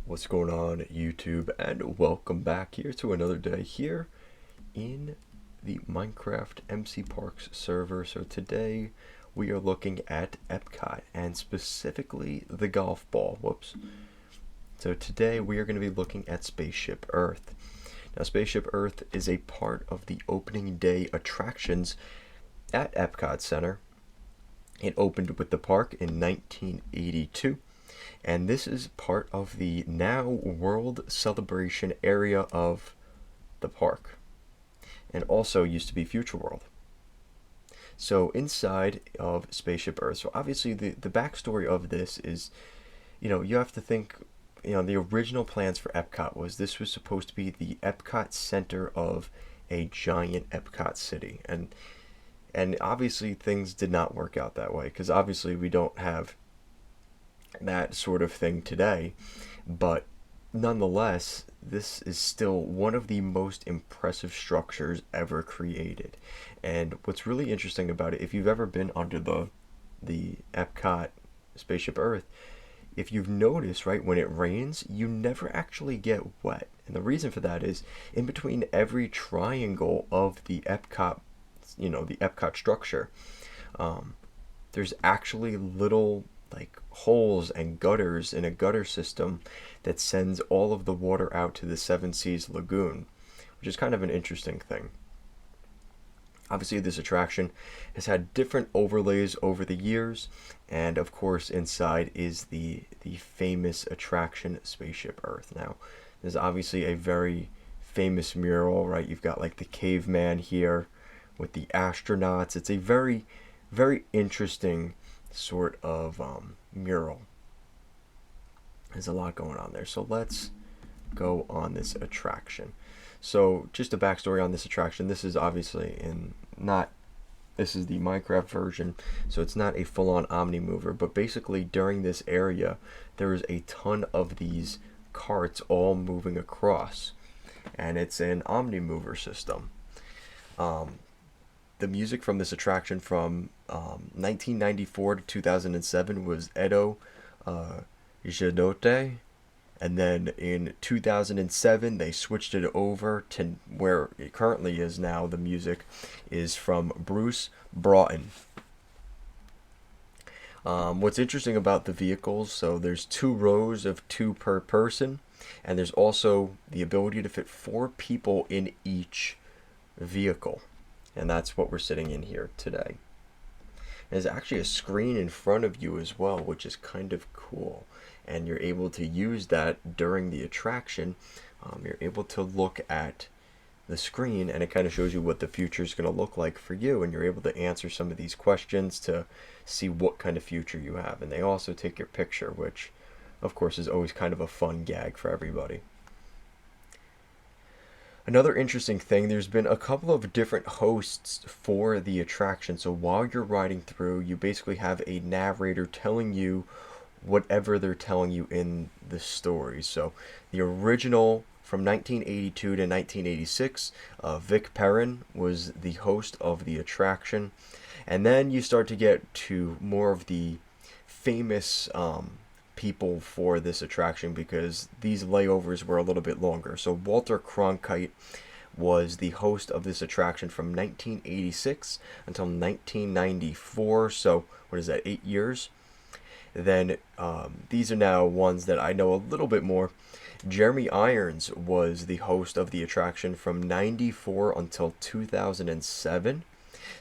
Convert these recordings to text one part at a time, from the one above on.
What's going on, YouTube, and welcome back here to another day here in the Minecraft MCPARK server. So today we are looking at EPCOT and specifically the golf ball. Whoops. So today we are going to be looking at Spaceship Earth. Now, Spaceship Earth is a part of the opening day attractions at EPCOT Center. It opened with the park in 1982. And this is part of the now World Celebration area of the park, and also used to be Future World. So inside of Spaceship Earth, so obviously the backstory of this is, you have to think, the original plans for EPCOT was this was supposed to be the EPCOT center of a giant EPCOT city. And obviously things did not work out that way, because obviously we don't have that sort of thing today, but nonetheless this is still one of the most impressive structures ever created. And what's really interesting about it, if you've ever been under the EPCOT Spaceship Earth, if you've noticed, right, when it rains you never actually get wet. And the reason for that is in between every triangle of the EPCOT, the EPCOT structure, there's actually little like holes and gutters in a gutter system that sends all of the water out to the Seven Seas Lagoon, which is kind of an interesting thing. Obviously this attraction has had different overlays over the years, and of course inside is the famous attraction Spaceship Earth. Now there's obviously a very famous mural, right? You've got like the caveman here with the astronauts. It's a very interesting sort of mural. There's a lot going on there. So let's go on this attraction. So just a backstory on this attraction. This is obviously this is the Minecraft version, so it's not a full-on Omni mover, but basically during this area there is a ton of these carts all moving across, and it's an Omni mover system. The music from this attraction from 1994 to 2007 was Edo Jadote, and then in 2007 they switched it over to where it currently is now. The music is from Bruce Broughton. What's interesting about the vehicles, so there's 2 rows of 2 per person, and there's also the ability to fit 4 people in each vehicle. And that's what we're sitting in here today. There's actually a screen in front of you as well, which is kind of cool. And you're able to use that during the attraction. You're able to look at the screen, and it kind of shows you what the future is going to look like for you. And you're able to answer some of these questions to see what kind of future you have. And they also take your picture, which, of course, is always kind of a fun gag for everybody. Another interesting thing, there's been a couple of different hosts for the attraction. So while you're riding through, you basically have a narrator telling you whatever they're telling you in the story. So the original from 1982 to 1986, Vic Perrin was the host of the attraction. And then you start to get to more of the famous people for this attraction, because these layovers were a little bit longer. So Walter Cronkite was the host of this attraction from 1986 until 1994. So what is that, 8 years? Then these are now ones that I know a little bit more. Jeremy Irons was the host of the attraction from 94 until 2007.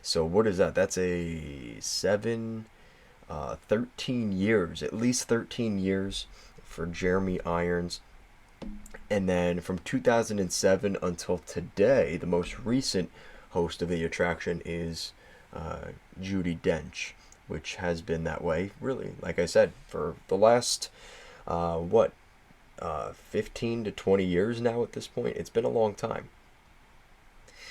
So what is that? That's a 13 years, at least 13 years for Jeremy Irons. And then from 2007 until today, the most recent host of the attraction is Judi Dench, which has been that way, really, like I said, for the last 15 to 20 years now at this point. It's been a long time.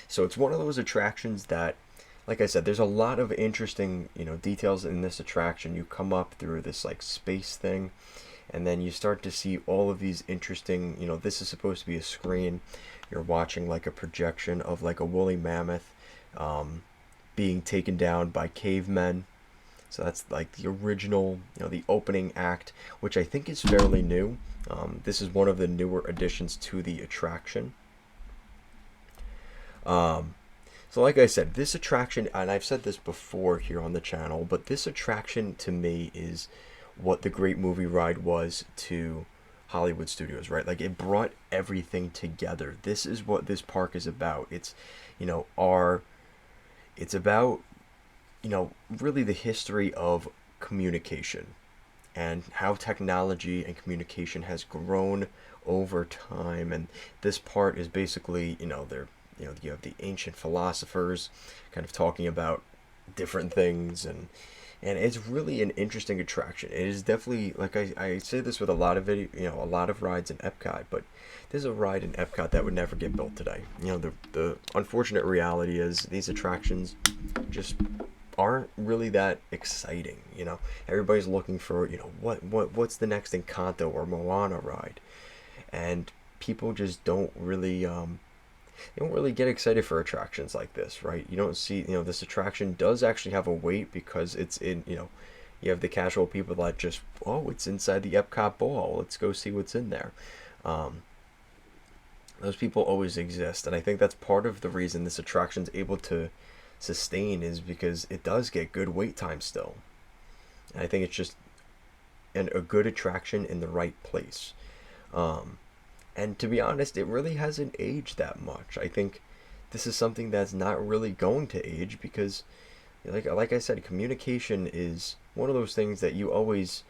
So it's one of those attractions that, like I said, there's a lot of interesting, details in this attraction. You come up through this like space thing, and then you start to see all of these interesting, this is supposed to be a screen. You're watching like a projection of like a woolly mammoth being taken down by cavemen. So that's like the original, the opening act, which I think is fairly new. This is one of the newer additions to the attraction. So like I said, this attraction, and I've said this before here on the channel, but this attraction to me is what the Great Movie Ride was to Hollywood Studios, right? Like, it brought everything together. This is what this park is about. It's, it's about, really the history of communication and how technology and communication has grown over time. And this part is basically, you have the ancient philosophers kind of talking about different things, and it's really an interesting attraction. It is definitely, like I say this with a lot of a lot of rides in Epcot, but there's a ride in Epcot that would never get built today. The unfortunate reality is these attractions just aren't really that exciting. Everybody's looking for, what's the next Encanto or Moana ride, and people just don't really get excited for attractions like this, right? You don't see, this attraction does actually have a wait because it's in, you have the casual people that just, oh, it's inside the Epcot ball, let's go see what's in there. Those people always exist, and I think that's part of the reason this attraction's able to sustain, is because it does get good wait time still. And I think it's just a good attraction in the right place. And to be honest, it really hasn't aged that much. I think this is something that's not really going to age because, like I said, communication is one of those things that you always,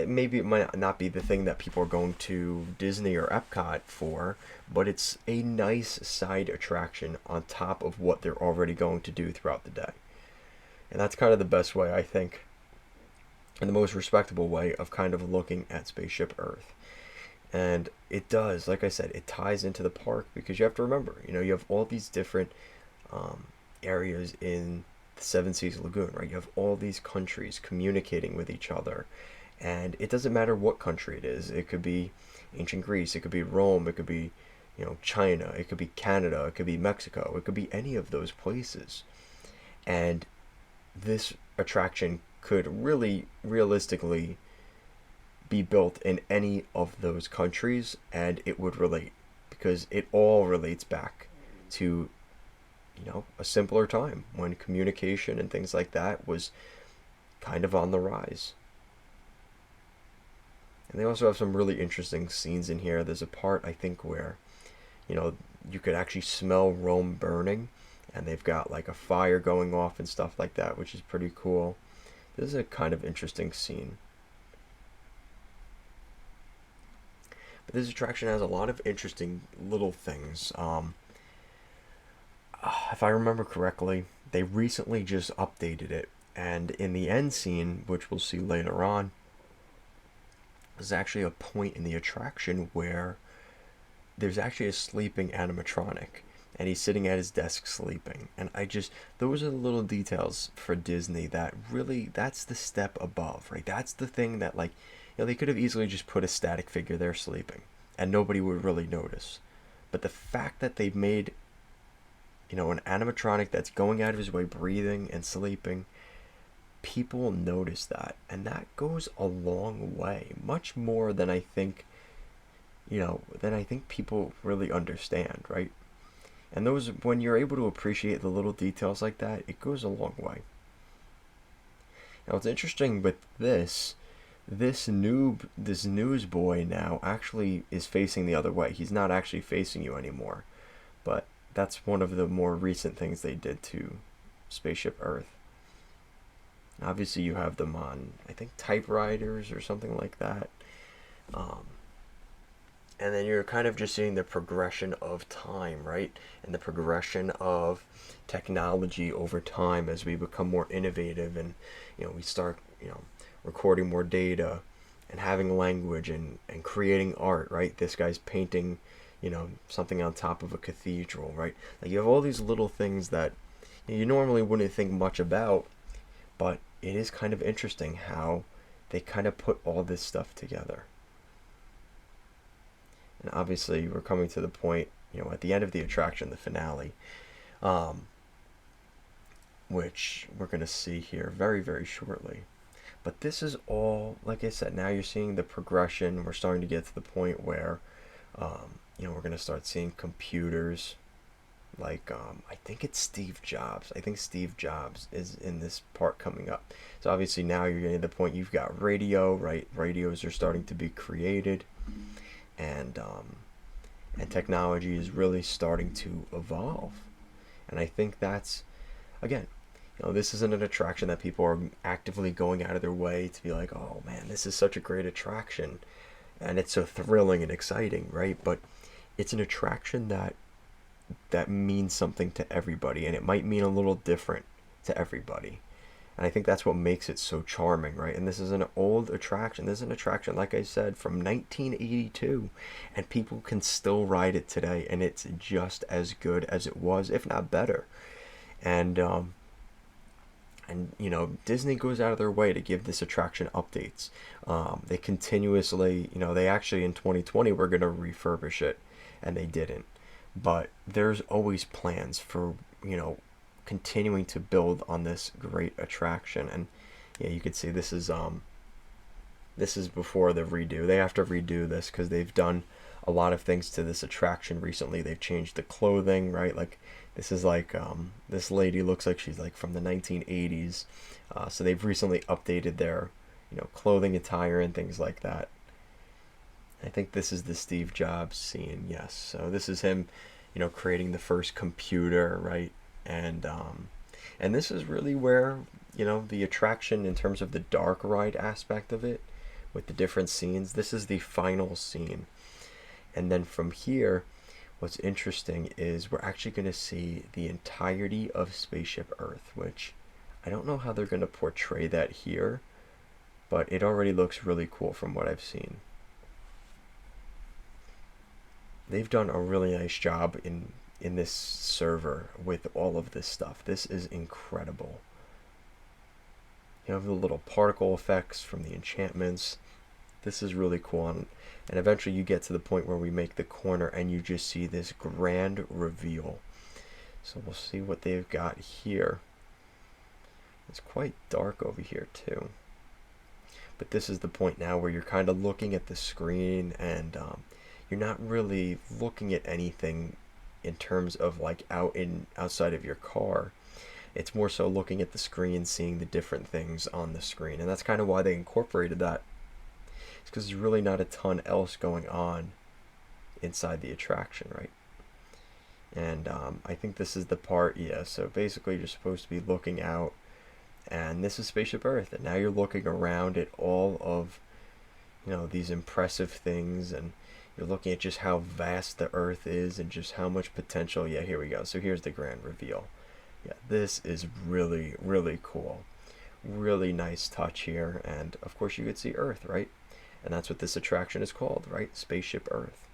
maybe it might not be the thing that people are going to Disney or Epcot for, but it's a nice side attraction on top of what they're already going to do throughout the day. And that's kind of the best way, I think, and the most respectable way of kind of looking at Spaceship Earth. And it does, like I said, it ties into the park because you have to remember, you have all these different areas in the Seven Seas Lagoon, right? You have all these countries communicating with each other. And it doesn't matter what country it is. It could be ancient Greece, it could be Rome, it could be, China, it could be Canada, it could be Mexico, it could be any of those places. And this attraction could really, realistically, be built in any of those countries, and it would relate because it all relates back to a simpler time when communication and things like that was kind of on the rise. And they also have some really interesting scenes in here. There's a part, I think, where you could actually smell Rome burning, and they've got like a fire going off and stuff like that, which is pretty cool. This is a kind of interesting scene. But this attraction has a lot of interesting little things. If I remember correctly, they recently just updated it. And in the end scene, which we'll see later on, there's actually a point in the attraction where there's actually a sleeping animatronic. And he's sitting at his desk sleeping. And those are the little details for Disney that really, that's the step above, right? That's the thing that, like, they could have easily just put a static figure there sleeping, and nobody would really notice. But the fact that they've made, an animatronic that's going out of his way, breathing and sleeping, people notice that. And that goes a long way. Much more than I think, people really understand, right? And when you're able to appreciate the little details like that, it goes a long way. Now, what's interesting with this newsboy now actually is facing the other way. He's not actually facing you anymore. But that's one of the more recent things they did to Spaceship Earth. Obviously, you have them on, I think, typewriters or something like that. And then you're kind of just seeing the progression of time, right? And the progression of technology over time as we become more innovative and, we start, recording more data and having language and creating art, right? This guy's painting, something on top of a cathedral, right? Like, you have all these little things that you normally wouldn't think much about, but it is kind of interesting how they kind of put all this stuff together. And obviously, we're coming to the point, at the end of the attraction, the finale, which we're going to see here very, very shortly. But this is all, like I said, now you're seeing the progression. We're starting to get to the point where, we're going to start seeing computers. Like, I think it's Steve Jobs. I think Steve Jobs is in this part coming up. So obviously now you're getting to the point you've got radio, right? Radios are starting to be created, and technology is really starting to evolve. And I think that's, again, this isn't an attraction that people are actively going out of their way to be like, oh man, this is such a great attraction, and it's so thrilling and exciting, right? But it's an attraction that means something to everybody, and it might mean a little different to everybody. And I think that's what makes it so charming, right? And this is an old attraction. This is an attraction, like I said, from 1982, and people can still ride it today, and it's just as good as it was, if not better. And Disney goes out of their way to give this attraction updates. They continuously, they actually in 2020 were going to refurbish it, and they didn't. But there's always plans for, continuing to build on this great attraction. And yeah, you can see this is before the redo. They have to redo this because they've done a lot of things to this attraction recently. They've changed the clothing, right? Like this is like this lady looks like she's like from the 1980s. So they've recently updated their clothing attire and things like that. I think this is the Steve Jobs scene, yes. So this is him, creating the first computer, right? And this is really where, the attraction in terms of the dark ride aspect of it, with the different scenes, this is the final scene. And then from here, what's interesting is we're actually going to see the entirety of Spaceship Earth, which I don't know how they're going to portray that here, but it already looks really cool from what I've seen. They've done a really nice job in this server with all of this stuff. This is incredible. You have the little particle effects from the enchantments. This is really cool. And eventually you get to the point where we make the corner and you just see this grand reveal. So we'll see what they've got here. It's quite dark over here too. But this is the point now where you're kind of looking at the screen, and you're not really looking at anything in terms of like outside of your car. It's more so looking at the screen, seeing the different things on the screen. And that's kind of why they incorporated that. It's because there's really not a ton else going on inside the attraction, right? And I think this is the part, yeah, so basically you're supposed to be looking out, and this is Spaceship Earth, and now you're looking around at all of, these impressive things, and you're looking at just how vast the Earth is and just how much potential. Yeah, here we go. So here's the grand reveal. Yeah, this is really, really cool. Really nice touch here. And of course you could see Earth, right? And that's what this attraction is called, right? Spaceship Earth.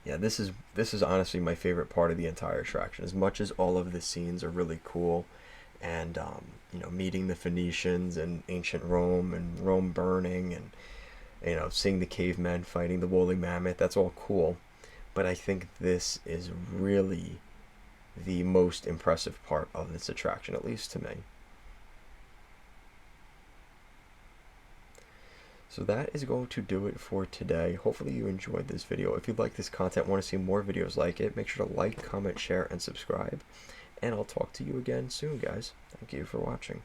Yeah, this is honestly my favorite part of the entire attraction. As much as all of the scenes are really cool, and meeting the Phoenicians and ancient Rome and Rome burning, and seeing the cavemen fighting the woolly mammoth, that's all cool. But I think this is really the most impressive part of this attraction, at least to me. So that is going to do it for today. Hopefully you enjoyed this video. If you like this content, want to see more videos like it, make sure to like, comment, share, and subscribe. And I'll talk to you again soon, guys. Thank you for watching.